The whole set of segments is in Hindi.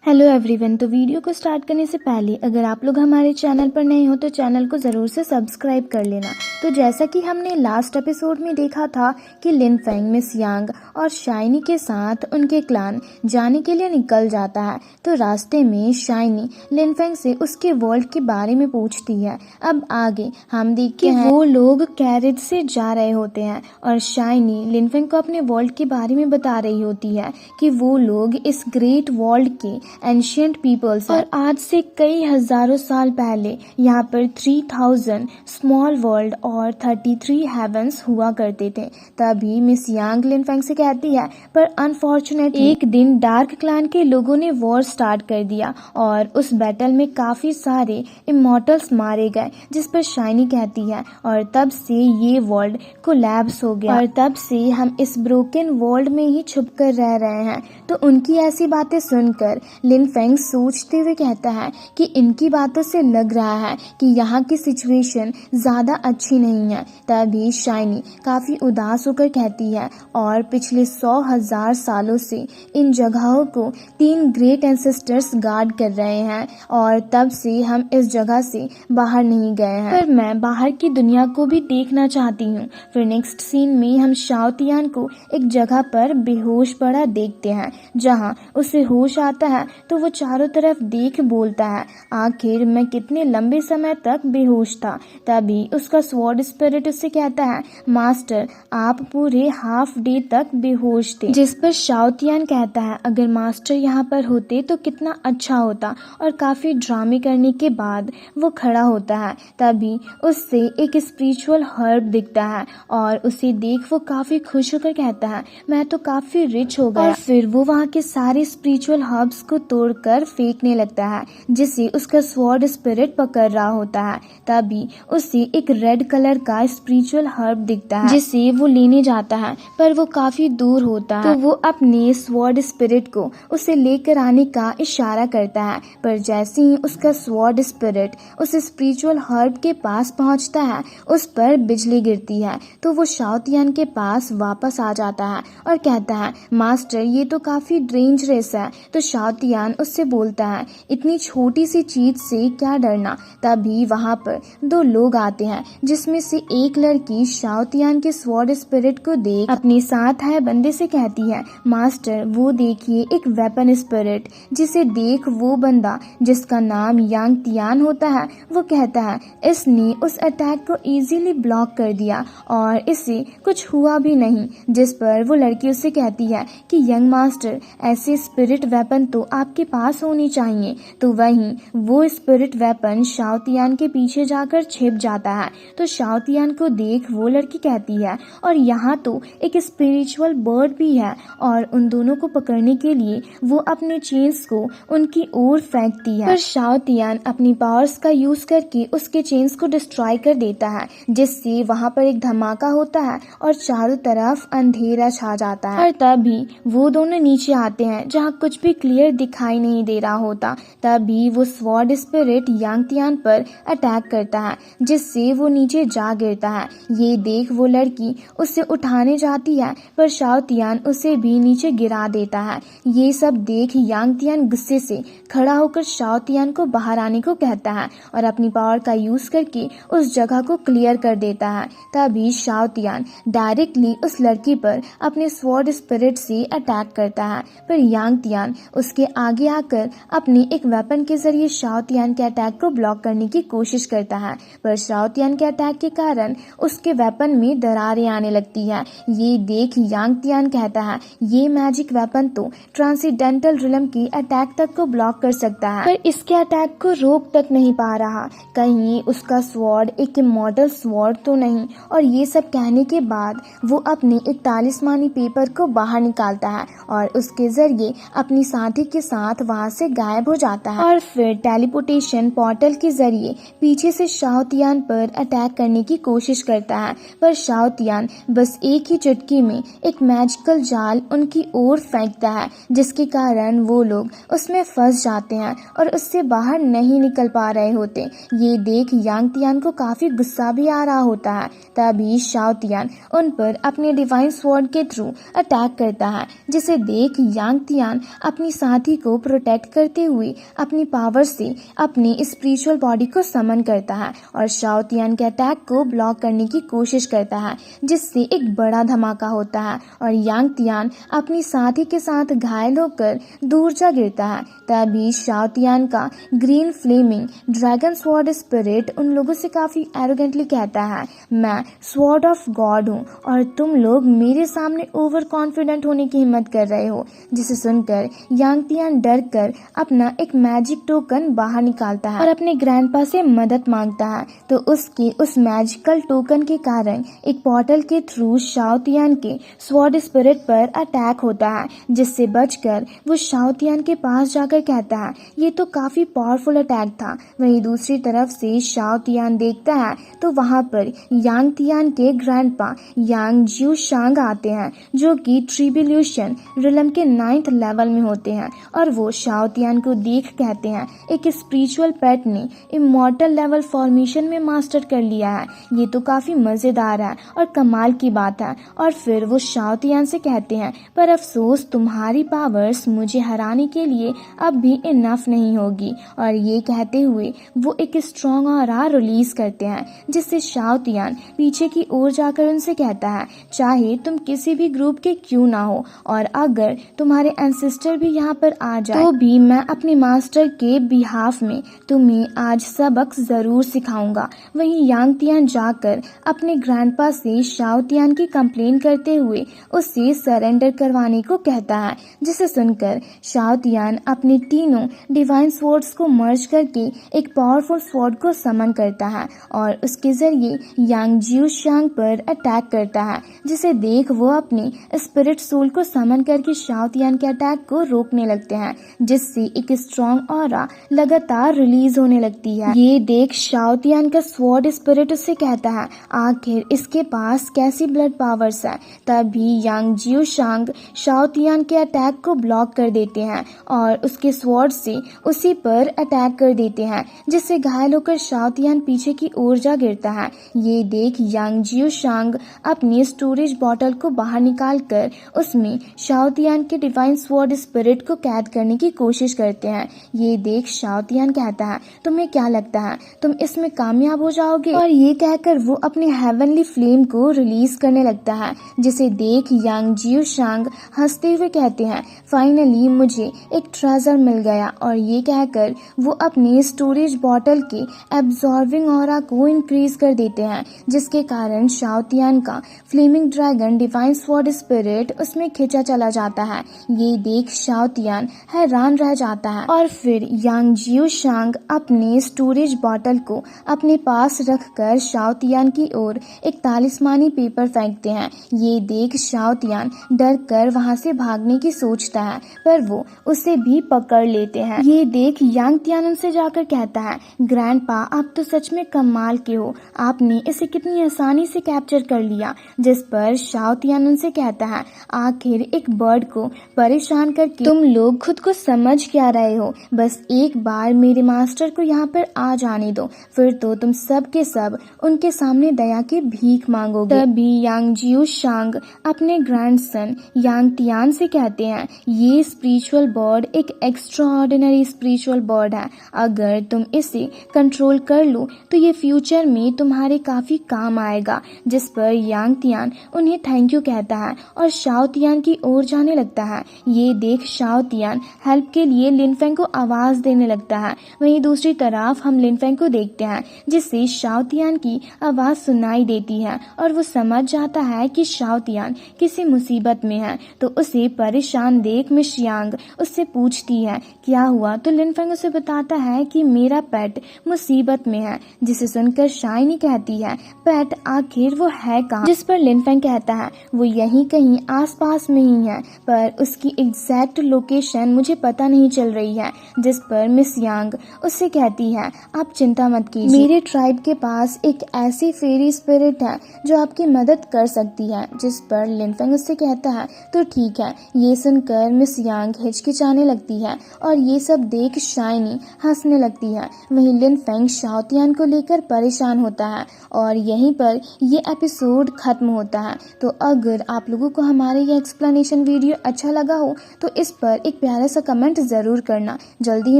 Hello everyone. तो वीडियो को स्टार्ट करने से पहले अगर आप लोग हमारे चैनल पर नए हो तो चैनल को ज़रूर से सब्सक्राइब कर लेना। तो जैसा कि हमने लास्ट एपिसोड में देखा था कि लिन फेंग मिस यांग और शाइनी के साथ उनके क्लान जाने के लिए निकल जाता है। तो रास्ते में शाइनी लिन फेंग से उसके वर्ल्ड के बारे में पूछती है। अब आगे हम देखते हैं वो लोग कैरेज से जा रहे होते हैं और शाइनी लिन फेंग को अपने वर्ल्ड के बारे में बता रही होती है कि वो लोग इस ग्रेट वर्ल्ड के एंशियंट पीपल्स और आज से कई हजारों साल पहले यहाँ पर 3000 स्मॉल वर्ल्ड और 33 हेवंस हुआ करते थे। तभी मिस यांग लिन फेंग से कहती है पर अनफॉर्चुनेटली एक दिन डार्क क्लैन के लोगों ने वॉर स्टार्ट कर दिया और उस बैटल में काफी सारे इमॉर्टल्स मारे गए, जिस पर शाइनी कहती है और तब से ये वर्ल्ड कोलैप्स हो गया और तब से हम इस ब्रोकन वर्ल्ड में ही छुप कर रह रहे हैं। तो उनकी ऐसी बातें सुनकर लिन फेंग सोचते हुए कहता है कि इनकी बातों से लग रहा है कि यहाँ की सिचुएशन ज्यादा अच्छी नहीं है। तभी शाइनी काफी उदास होकर कहती है और पिछले 100,000 सालों से इन जगहों को 3 ग्रेट एंसेस्टर्स गार्ड कर रहे हैं और तब से हम इस जगह से बाहर नहीं गए हैं, पर मैं बाहर की दुनिया को भी देखना चाहती हूँ। फिर नेक्स्ट सीन में हम शाओ तियान को एक जगह पर बेहोश पड़ा देखते हैं। जहाँ उसे होश आता है तो वो चारों तरफ देख बोलता है आखिर मैं कितने लंबे समय तक बेहोश था। तभी उसका स्वॉर्ड स्पिरिट उससे कहता है मास्टर आप पूरे हाफ डे तक बेहोश थे, जिस पर शाओ तियान कहता है अगर मास्टर यहाँ पर होते तो कितना अच्छा होता। और काफी ड्रामे करने के बाद वो खड़ा होता है। तभी उससे एक स्पिरिचुअल हर्ब दिखता है और उसे देख वो काफी खुश होकर कहता है मैं तो काफी रिच हो गया। और फिर वो वहाँ के सारे स्पिरिचुअल हर्ब्स को तोड़कर फेंकने लगता है, जिसे उसका स्वॉर्ड स्पिरिट पकड़ रहा होता है। तभी उसे एक रेड कलर का स्पिरिचुअल हर्ब दिखता है जिसे वो लेने जाता है, पर वो काफी दूर होता है। तो वो अपने स्वॉर्ड स्पिरिट को उसे लेकर आने का इशारा करता है, पर जैसे ही उसका स्वॉर्ड स्पिरिट उस स्पिरिचुअल हर्ब के पास पहुंचता है उस पर बिजली गिरती है। तो वो शाओ तियान के पास वापस आ जाता है और कहता है मास्टर ये तो काफी डेंजरस है। तो शाओ तियान उससे बोलता है इतनी छोटी सी चीज से क्या डरना। तभी वहाँ पर 2 लोग आते हैं, जिसमें से एक लड़की शाओ तियान के स्वॉर्ड स्पिरिट को देख अपने साथ आए बंदे से कहती है मास्टर वो देखिए एक वेपन स्पिरिट। जिसे देख वो बंदा जिसका नाम यांग तियान होता है वो कहता है इसने उस अटैक को इजीली ब्लॉक कर दिया और इससे कुछ हुआ भी नहीं। जिस पर वो लड़की उससे कहती है कि यंग मास्टर ऐसे स्पिरिट वेपन तो आपके पास होनी चाहिए। तो वहीं वो स्पिरिट वेपन शाओ तियान के पीछे जाकर छिप जाता है। तो शाओ तियान को देख वो लड़की कहती है और यहाँ तो एक स्पिरिचुअल बर्ड भी है। और उन दोनों को पकड़ने के लिए वो अपने चेन्स को उनकी ओर फेंकती है, पर शाओ तियान अपनी पावर्स का यूज करके उसके चेन्स को डिस्ट्रॉय कर देता है, जिससे वहाँ पर एक धमाका होता है और चारों तरफ अंधेरा छा जाता है। और तभी वो दोनों नीचे आते हैं जहाँ कुछ भी क्लियर दिखाई नहीं दे रहा होता। तभी वो स्वॉर्ड स्पिरिट यांग तियान पर अटैक करता है, जिससे वो नीचे जा गिरता है। ये देख वो लड़की उसे उठाने जाती है, पर शाओ तियान उसे भी नीचे गिरा देता है। ये सब देख यांग तियान गुस्से से खड़ा होकर शाओ तियान को बाहर आने को कहता है और अपनी पावर का यूज करके उस जगह को क्लियर कर देता है। तभी शाओ तियान डायरेक्टली उस लड़की पर अपने स्वॉर्ड स्पिरिट से अटैक करता है, पर यांग तियान उसके आगे आकर अपने एक वेपन के जरिए शाओ तियान के अटैक को ब्लॉक करने की कोशिश करता है, पर शाओ तियान के अटैक के कारण उसके वेपन में दरारें आने लगती है। ये देख यांग तियान कहता है ये मैजिक वेपन तो ट्रांसेंडेंटल रिलम की अटैक तक को ब्लॉक कर सकता है, पर इसके अटैक को रोक तक नहीं पा रहा। कहीं उसका स्वॉर्ड एक इमॉर्टल स्वॉर्ड तो नहीं। और ये सब कहने के बाद वो अपने एक तालिस्मानी पेपर को बाहर निकालता है और उसके जरिए अपनी साथी के साथ वहाँ से गायब हो जाता है। और फिर टेलीपोर्टेशन पोर्टल के जरिए पीछे से शाओ तियान पर अटैक करने की कोशिश करता है, पर शाओ तियान बस एक ही चुटकी में एक मैजिकल जाल उनकी ओर फेंकता है, जिसके कारण वो लोग उसमें फंस जाते हैं और उससे बाहर नहीं निकल पा रहे होते। ये देख यांग तियान को काफी गुस्सा भी आ रहा होता है। तभी शाओ तियान उन पर अपने डिवाइन स्वॉर्ड के थ्रू अटैक करता है, जिसे देख यांग तियान अपनी साथी को प्रोटेक्ट करते हुए अपनी पावर से अपनी स्पिरिचुअल बॉडी को समन करता है और शाओ तियान के अटैक को ब्लॉक करने की कोशिश करता है, जिससे एक बड़ा धमाका होता है और यांग तियान अपनी साथी के साथ घायल होकर दूर जा गिरता है। तभी शाओ तियान का green flaming dragon sword spirit उन लोगों से काफी एरोगेंटली कहता है, मैं स्वॉर्ड ऑफ गॉड हूँ और तुम लोग मेरे सामने ओवर कॉन्फिडेंट होने की हिम्मत कर रहे हो। जिसे सुनकर यांग तियान डर कर अपना एक मैजिक टोकन बाहर निकालता है और अपने ग्रैंडपा से मदद मांगता है। तो उसके उस मैजिकल टोकन के कारण एक पोर्टल के थ्रू शाओ तियान के स्वॉर्ड स्पिरिट पर अटैक होता है, जिससे बचकर वो शाओ तियान के पास जाकर कहता है, ये तो काफी पावरफुल अटैक था। वहीं दूसरी तरफ से शाओ तियान देखता है तो वहां पर यांग तियान के ग्रैंडपा यांग जियो शांग आते हैं, जो कि ट्रिब्यूलेशन रिलम के 9th लेवल में होते हैं और वो शाओ तियान को देख कहते हैं, एक स्पिरिचुअल पेट ने इमॉर्टल लेवल फॉर्मेशन में मास्टर कर लिया है, ये तो काफी मजेदार है और कमाल की बात है। और फिर वो शाओ तियान से कहते हैं, पर अफसोस तुम्हारी पावर्स मुझे हराने के लिए अब भी इनफ नहीं होगी। और ये कहते हुए वो एक स्ट्रॉन्ग ऑरा रिलीज करते हैं, जिससे शाओ तियान पीछे की ओर जाकर उनसे कहता है, चाहे तुम किसी भी ग्रुप के क्यों ना हो और अगर तुम्हारे एंसेस्टर भी यहाँ पर आ जाए तो भी मैं अपने मास्टर के बिहाफ में तुम्हें आज सबक जरूर सिखाऊंगा। वहीं यांग तियान जाकर अपने ग्रैंडपा से शाओ तियान की कंप्लेन करते हुए उससे सरेंडर करवाने को कहता है, जिसे सुनकर शाओ तियान अपने तीनों डिवाइन स्वॉर्ड्स को मर्ज करके एक पावरफुल स्वॉर्ड को समन करता है और उसके जरिए यांग जियो शांग पर अटैक करता है, जिसे देख वो अपनी स्पिरिट सोल को समन करके शाओ तियान के अटैक को रोकने लगते हैं, जिससे एक स्ट्रॉन्ग ऑरा लगातार रिलीज होने लगती है। ये देख शाओ तियान का स्वॉर्ड स्पिरिट उससे कहता है, आखिर इसके पास कैसी ब्लड पावर्स है। तभी यांग जियो शांग शाओ तियान के अटैक को ब्लॉक कर देते हैं और उसके स्वॉर्ड से उसी पर अटैक कर देते हैं, जिससे घायल होकर शाओ तियान पीछे की ओर जा गिरता है। ये देख यांग जियो शांग अपनी स्टोरेज बॉटल को बाहर निकालकर उसमें शाओ तियान के डिवाइन स्वॉर्ड स्पिरिट को कैद करने की कोशिश करते हैं। ये देख शाओ तियान कहता है, तुम्हें क्या लगता है तुम इसमें कामयाब हो जाओगे? और ये कहकर वो अपने हेवनली फ्लेम को रिलीज करने लगता है, जिसे देख यांग जियो शांग हंसते हुए कहते हैं, फाइनली मुझे एक ट्रेजर मिल गया। और ये कहकर वो अपनी स्टोरेज बॉटल के एब्जॉर्बिंग ऑरा को इंक्रीज कर देते हैं, जिसके कारण शाओ तियान का flaming dragon divine sword spirit उसमें खींचा चला जाता है। ये देख शाओ तियान हैरान रह जाता है और फिर यांग जियो शांग अपने स्टोरेज बॉटल को अपने पास रखकर शाओ तियान की ओर एक तालिस्मानी पेपर फेंकते हैं। ये देख शाओ तियान डर कर वहाँ से भागने की सोचता है, पर वो उसे भी पकड़ लेते हैं। ये देख यांग तियान उनसे जाकर कहता है, ग्रैंडपा आप तो सच में कमाल के हो, आपने इसे कितनी आसानी से कैप्चर कर लिया। जिस पर शाओ तियान उनसे कहता है, आखिर एक बर्ड को परेशान करके तुम लोग खुद को समझ क्या रहे हो, बस एक बार मेरे मास्टर को यहाँ पर आ जाने दो, फिर तो तुम सब के सब उनके सामने दया की भीख मांगोगे। तभी यांग जियो शांग अपने ग्रैंडसन यांग तियान से कहते हैं, ये स्पिरिचुअल बर्ड एक एक्स्ट्राऑर्डिनरी स्पिरिचुअल बर्ड है, अगर तुम इसे कंट्रोल कर लो तो ये फ्यूचर में तुम्हारे काफी काम आएगा। जिस पर यांग तियान उन्हें थैंक यू कहता है और शाओ तियान की ओर जाने लगता है। ये देख शाओ तियान हेल्प के लिए लिनफेंग को आवाज देने लगता है। वहीं दूसरी तरफ हम लिनफेंग को देखते हैं, जिससे शाओ तियान की आवाज सुनाई देती है और वो समझ जाता है कि शाओ तियान किसी मुसीबत में है। तो उसे परेशान देख मिस यांग उससे पूछती है, क्या हुआ? तो लिनफेंग उसे बताता है कि मेरा पेट मुसीबत में है। जिसे सुनकर शाइनी कहती है, पेट आखिर वो है कहाँ? जिस पर लिनफेंग कहता है, वो यहीं कहीं आसपास में ही है, पर उसकी एग्जैक्ट लोकेशन मुझे पता नहीं चल रही है। जिस पर मिस यांग उससे कहती है, आप चिंता मत कीजिए, मेरे ट्राइब के पास एक ऐसी फेरी स्पिरिट है जो आपकी मदद कर सकती है। जिस पर लिनफेंग उससे कहता है, तो ठीक है। ये सुनकर मिस यांग हिचकिचाने लगती है और ये सब देख शाइनी हंसने लगती है। वहीं लिनफेंग शाओ तियान को लेकर परेशान होता है और यहीं पर ये एपिसोड खत्म होता है। तो अगर आप लोगों को हमारे ये एक्सप्लेनेशन वीडियो अच्छा लगा हो तो इस पर एक प्यारा सा कमेंट ज़रूर करना। जल्दी ही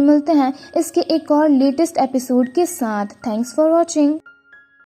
मिलते हैं इसके एक और लेटेस्ट एपिसोड के साथ। Thanks for watching.